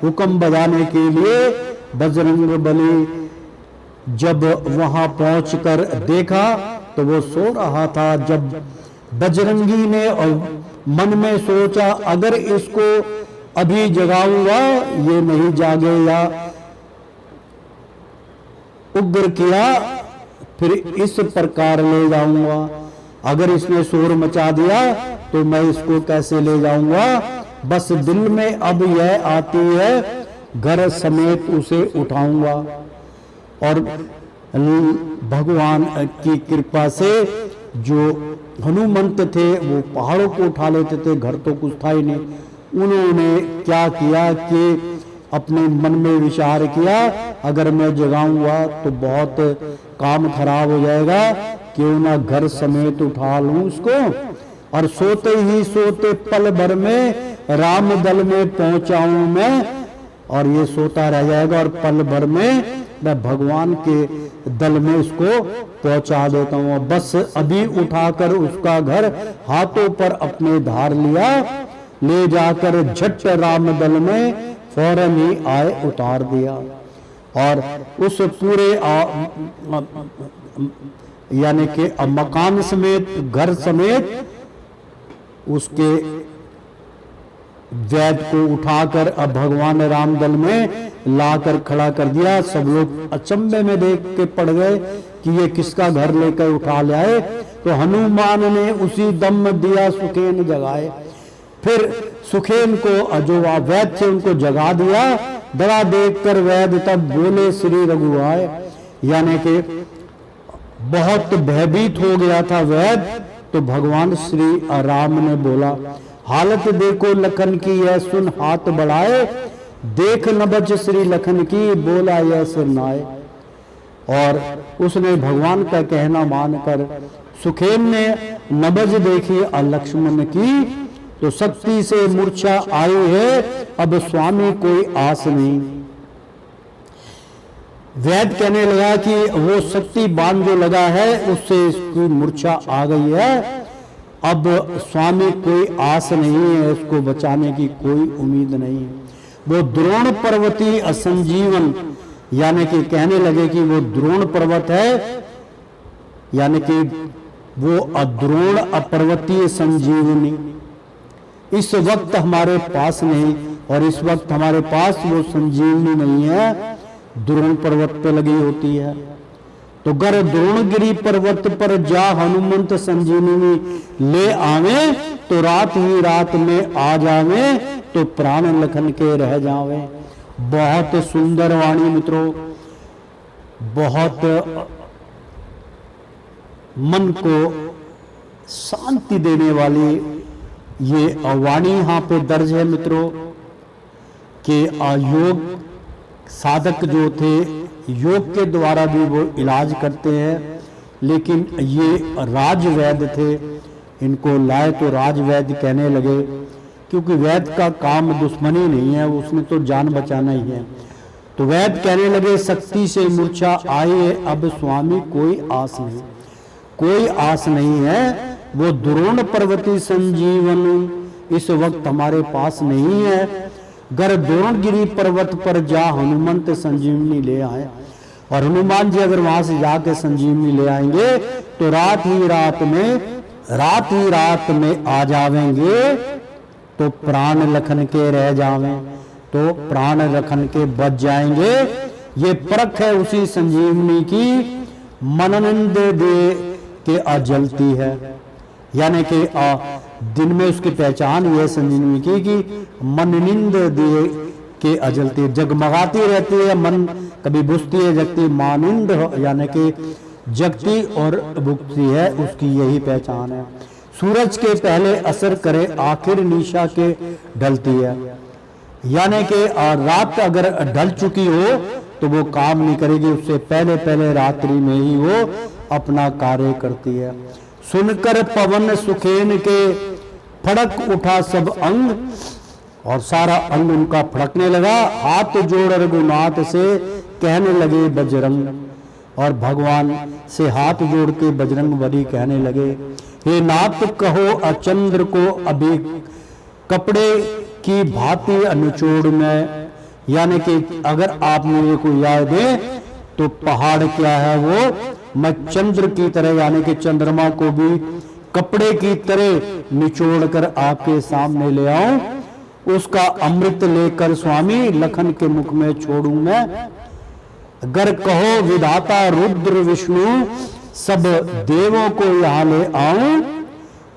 हुक्म बजाने के लिए बजरंगबली जब वहां पहुंचकर देखा तो वो सो रहा था। जब बजरंगी ने मन में सोचा, अगर इसको अभी जगाऊंगा ये नहीं जागेगा, उग्र किया, फिर इस प्रकार ले जाऊंगा। अगर इसने शोर मचा दिया तो मैं इसको कैसे ले जाऊंगा। बस दिल में अब यह आती है, घर समेत उसे उठाऊंगा। और भगवान की कृपा से जो हनुमंत थे वो पहाड़ों को उठा लेते थे, घर तो कुछ था ही नहीं। उन्होंने क्या किया कि अपने मन में विचार किया, अगर मैं जगाऊंगा तो बहुत काम खराब हो जाएगा, क्यों ना घर समेत उठा लूं उसको। और सोते ही सोते पल भर में राम दल में पहुंचाऊं मैं, और ये सोता रह जाएगा, और पल भर में मैं भगवान के दल में इसको पहुंचा देता हूं। बस अभी उठाकर उसका घर हाथों पर अपने धार लिया, ले जाकर झट राम दल में फौरन ही आए उतार दिया। और उस पूरे यानी कि मकान समेत, घर समेत उसके वैद्य को उठाकर अब भगवान राम दल में लाकर खड़ा कर दिया। सब लोग अचंभे में देख के पड़ गए कि ये किसका घर लेकर उठा ले आए। तो हनुमान ने उसी दम दिया, सुखेन जगाए। फिर सुखेन को जो वैद्य थे उनको जगा दिया। डरा देखकर वैद्य तब बोले, श्री रघुआय, यानी कि बहुत भयभीत हो गया था वैद्य। तो भगवान श्री राम ने बोला, हालत देखो लखन की, यह सुन हाथ बढ़ाए, देख नबज श्री लखन की, बोला यह सिर नाय। और उसने भगवान का कहना मानकर सुखेन ने नबज देखी लक्ष्मण की, तो शक्ति से मूर्छा आई है, अब स्वामी कोई आस नहीं। वैद्य कहने लगा कि वो शक्ति बाण जो लगा है उससे इसकी मूर्छा आ गई है, अब स्वामी कोई आस नहीं है, उसको बचाने की कोई उम्मीद नहीं है। वो द्रोण पर्वती असंजीवन, यानी कि कहने लगे कि वो द्रोण पर्वत है, यानी कि वो अद्रोण अपर्वतीय संजीवनी इस वक्त हमारे पास नहीं, और इस वक्त हमारे पास वो संजीवनी नहीं है, द्रोण पर्वत पे लगी होती है। तो गर द्रोणगिरी पर्वत पर जा हनुमंत संजीवनी ले आवे, तो रात ही रात में आ जावे, तो प्राण लखन के रह जावे। बहुत सुंदर वाणी मित्रों, बहुत मन को शांति देने वाली ये वाणी यहाँ पे दर्ज है मित्रों, कि योग साधक जो थे योग के द्वारा भी वो इलाज करते हैं, लेकिन ये राजवैद्य थे, इनको लाए तो राजवैद्य कहने लगे, क्योंकि वैद्य का काम दुश्मनी नहीं है, उसने तो जान बचाना ही है। तो वैद्य कहने लगे शक्ति से मूर्छा आई है, अब स्वामी कोई आस नहीं, कोई आस नहीं है, वो द्रोण पर्वती संजीवन इस वक्त हमारे पास नहीं है। गर द्रोणगिरी पर्वत पर जा हनुमंत संजीवनी ले आए, और हनुमान जी अगर वहां से जाके संजीवनी ले आएंगे तो रात ही रात में आ जावेंगे, तो प्राण लखन के रह जावें, तो प्राण लखन के बच जाएंगे। ये परख है उसी संजीवनी की, मननिंद दे के अजलती है, यानी कि दिन में उसकी पहचान ये संजीवनी की कि मन निंद दिए के अजलती, जगमगाती रहती है, मन कभी बुझती है जगती, मानिंद यानी कि जगती और बुझती है, उसकी यही पहचान है। सूरज के पहले असर करे आखिर निशा के ढलती है, यानी कि रात अगर ढल चुकी हो तो वो काम नहीं करेगी, उससे पहले पहले रात्रि में ही वो अपना कार्य करती है। सुनकर पवन सुखेन के फड़क उठा सब अंग, और सारा अंग उनका फड़कने लगा। हाथ जोड़ रघुनाथ से कहने लगे बजरंग, और भगवान से हाथ जोड़ के बजरंग बली कहने लगे, हे नाथ कहो अचंद्र को अभी कपड़े की भांति अनुचोड़ में, यानी कि अगर आप मुझे को याद दे तो पहाड़ क्या है वो, मैं चंद्र की तरह यानी कि चंद्रमा को भी कपड़े की तरह निचोड़ कर आपके सामने ले आऊं, उसका अमृत लेकर स्वामी लखन के मुख में छोड़ूं मैं। अगर कहो विधाता रुद्र विष्णु सब देवों को यहाँ ले आऊं,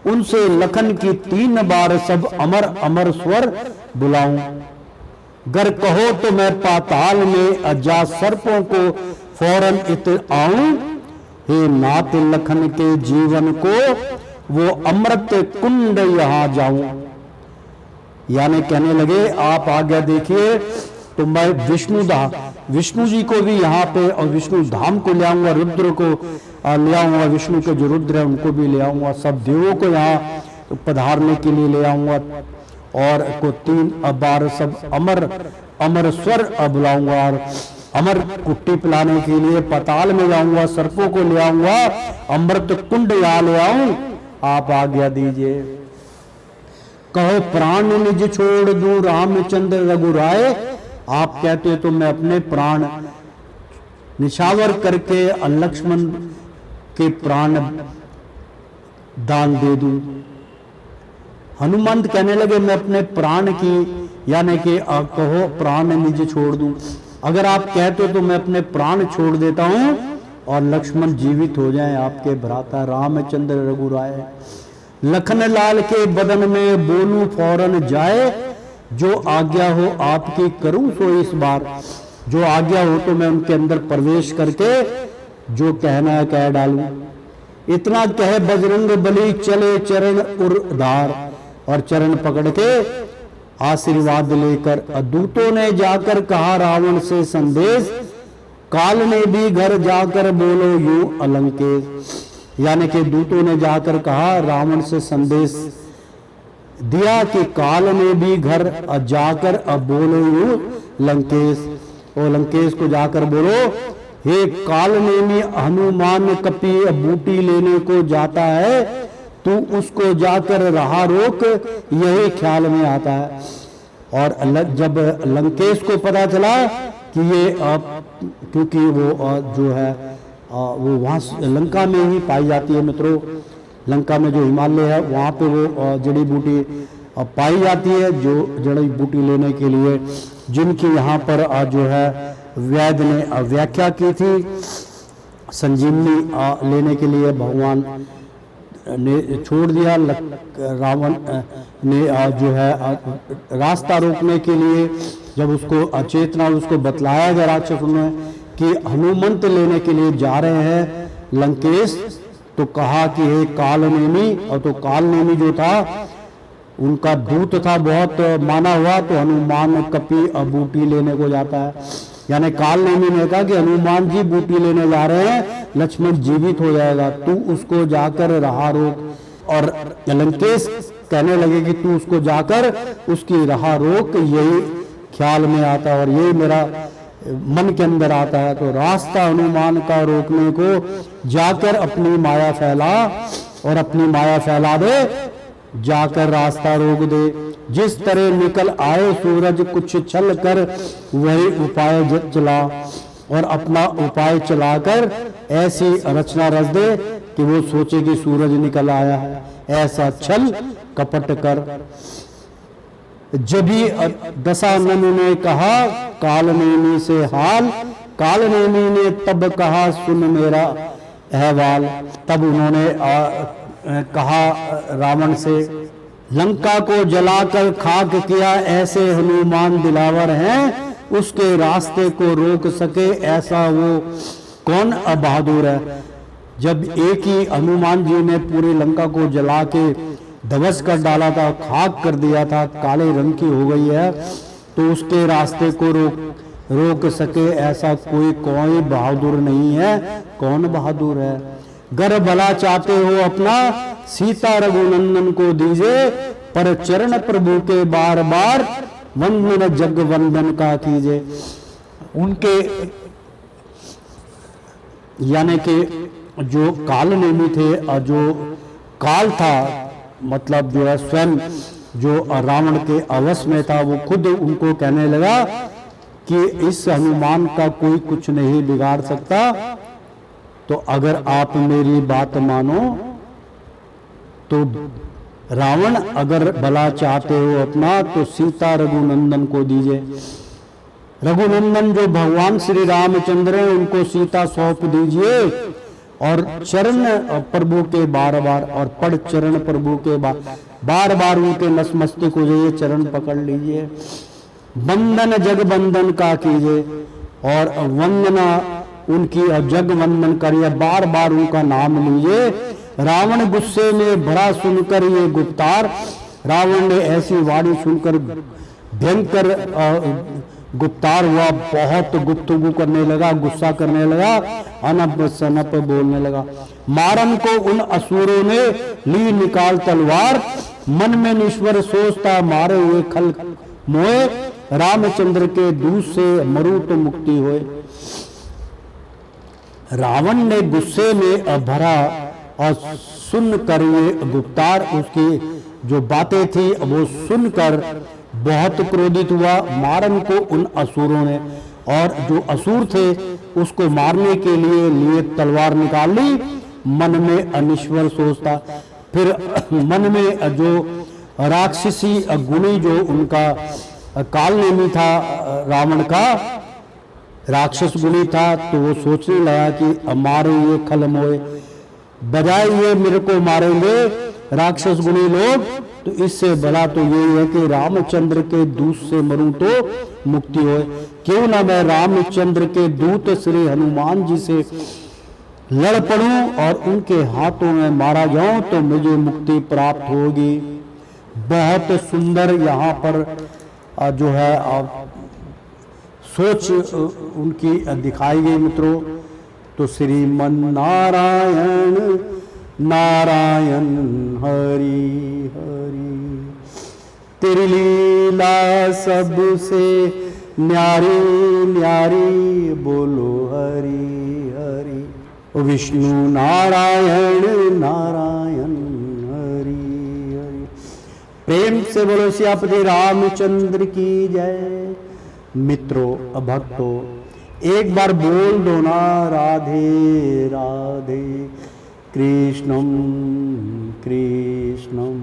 उनसे लखन की 3 बार सब अमर अमर स्वर बुलाऊं। गर कहो तो मैं पाताल में अजा सर्पों को फौरन इत आऊं, हे नाथ लखन के जीवन को वो अमृत कुंड यहाँ जाऊं। यानी कहने लगे आप आज्ञा देखिए तो मैं विष्णु जी को भी यहाँ पे और विष्णु धाम को ले आऊंगा, रुद्र को ले आऊंगा, विष्णु के जो रुद्र है उनको भी ले आऊंगा, सब देवों को यहाँ पधारने के लिए ले आऊंगा, और को 3 बार सब अमर अमर स्वर बुलाऊंगा, और अमर कुट्टी पिलाने के लिए पताल में जाऊंगा, सर्पों को ले आऊंगा, अमृत कुंड यहाँ ले आऊं, आप आज्ञा दीजिए। कहो प्राण निज छोड़ दूं रामचंद्र रघुराय, आप कहते तो मैं अपने प्राण निछावर करके लक्ष्मण के प्राण दान दे दूं। हनुमंत कहने लगे मैं अपने प्राण की यानी कि कहो प्राण निज छोड़ दूं, अगर आप कहते तो मैं अपने प्राण छोड़ देता हूं और लक्ष्मण जीवित हो जाएं, आपके भ्राता रामचंद्र रघुराय। लखन लाल के बदन में बोलूं फौरन जाए, जो आज्ञा हो आपकी करूं सो इस बार, जो आज्ञा हो तो मैं उनके अंदर प्रवेश करके जो कहना है कह डालूं। इतना कहे बजरंग बली चले चरण उर्धार, और चरण पकड़ के आशीर्वाद लेकर दूतों ने जाकर कहा रावण से संदेश, काल ने भी घर जाकर बोलो यूं अलंकेश। यानी कि दूतों ने जाकर कहा रावण से संदेश दिया कि काल ने भी घर जाकर अब बोलो यूं लंकेश। और लंकेश को जाकर बोलो, हे कालनेमी हनुमान कपि बूटी लेने को जाता है, तू उसको जाकर रहा रोक, यही ख्याल में आता है। और जब लंकेश को पता चला कि ये क्योंकि वो जो है वो वहाँ लंका में ही पाई जाती है मित्रों, लंका में जो हिमालय है वहाँ पे वो जड़ी बूटी पाई जाती है, जो जड़ी बूटी लेने के लिए जिनकी यहाँ पर जो है वैद्य ने व्याख्या की थी, संजीवनी लेने के लिए भगवान ने छोड़ दिया, रावण ने जो है रास्ता रोकने के लिए जब उसको चेतना उसको बतलाया गया राक्षसों ने कि हनुमंत लेने के लिए जा रहे हैं लंकेश, तो कहा कि हे कालनेमी, और तो कालनेमी जो था उनका दूत था, बहुत माना हुआ, तो हनुमान कपि बूटी लेने को जाता है। यानी कालनेमी ने कहा कि हनुमान जी बूटी लेने जा रहे हैं, लक्ष्मण जीवित हो जाएगा, तू उसको जाकर रहा रोक। और लंकेश कहने लगे कि तू उसको जाकर उसकी राह रोक, यही ख्याल में आता है और यही मेरा मन के अंदर आता है। तो रास्ता हनुमान का रोकने को जाकर अपनी माया फैला, और अपनी माया फैला दे, जाकर रास्ता रोक दे। जिस तरह निकल आए सूरज कुछ छल कर, वही उपाय चला, और अपना उपाय चलाकर ऐसी रचना रच दे कि वो सोचे कि सूरज निकल आया है, ऐसा छल कपट कर। जब ही दशानन ने कहा कालनेमी से हाल, कालनेमी ने तब कहा सुन मेरा अहवाल। तब उन्होंने कहा रावण से, लंका को जलाकर खाक किया ऐसे हनुमान दिलावर हैं, उसके रास्ते को रोक सके ऐसा वो कौन बहादुर है। जब एक ही हनुमान जी ने पूरी लंका को जला के ध्वस्त कर डाला था, खाक कर दिया था, काले रंग की हो गई है, तो उसके रास्ते को रोक सके ऐसा कोई बहादुर नहीं है। कौन बहादुर है। गर भला चाहते हो अपना, सीता रघुनंदन को दीजिए, पर चरण प्रभु के बार बार वंदन जग वंदन का कीजिए। उनके यानी कि जो कालनेमी थे, जो काल था, मतलब जो है स्वयं जो रावण के अवश में था, वो खुद उनको कहने लगा कि इस हनुमान का कोई कुछ नहीं बिगाड़ सकता, तो अगर आप मेरी बात मानो तो रावण अगर भला चाहते हो अपना, तो सीता रघुनंदन को दीजिए। रघुनंदन जो भगवान श्री रामचंद्र हैं, उनको सीता सौंप दीजिए, और चरण प्रभु के बार बार, और पड़ चरण प्रभु के बार बार उनके नसमस्तिक को जाइए, चरण पकड़ लीजिए, वंदन जग वंदन का कीजिए, और वंदना उनकी जग वंदन करिए, बार बार उनका नाम लीजिए। रावण गुस्से में भरा सुनकर ये गुप्तार, रावण ने ऐसी वाणी सुनकर भयंकर गुप्तार हुआ, बहुत गुफ्तगू करने लगा, गुस्सा करने लगा, अनप सनप बोलने लगा। मारन को उन असुरों ने ली निकाल तलवार, मन में निश्वर सोचता मारे हुए खल मोए, रामचंद्र के दूध से मरु तो मुक्ति होए। रावण ने गुस्से में भरा और सुनकर ये गुप्तार, उसकी जो बातें थी वो सुनकर बहुत क्रोधित हुआ। मारन को उन असुरों ने, और जो असुर थे उसको मारने के लिए तलवार निकाल ली, मन में अनिश्वर सोचता। फिर मन में जो राक्षसी गुणी जो उनका कालनेमी था, रावण का राक्षस गुणी था, तो वो सोचने लगा कि हमारे ये खल मोए, बजाय ये मेरे को मारेंगे राक्षस गुणी लोग, तो इससे भला तो यही है कि रामचंद्र के दूत से मरूं तो मुक्ति होए। क्यों ना मैं रामचंद्र के दूत श्री हनुमान जी से लड़ पड़ूं और उनके हाथों में मारा जाऊं, तो मुझे मुक्ति प्राप्त होगी। बहुत सुंदर यहाँ पर जो है सोच उनकी दिखाई गई मित्रों। तो श्रीमन नारायण नारायण हरि हरि, तेरी लीला सबसे न्यारी न्यारी बोलो हरि हरि। विष्णु नारायण नारायण हरि हरि। प्रेम से बोलो सियापति रामचंद्र की जय। मित्रों भक्तों एक बार बोल दो ना राधे राधे कृष्णम कृष्णम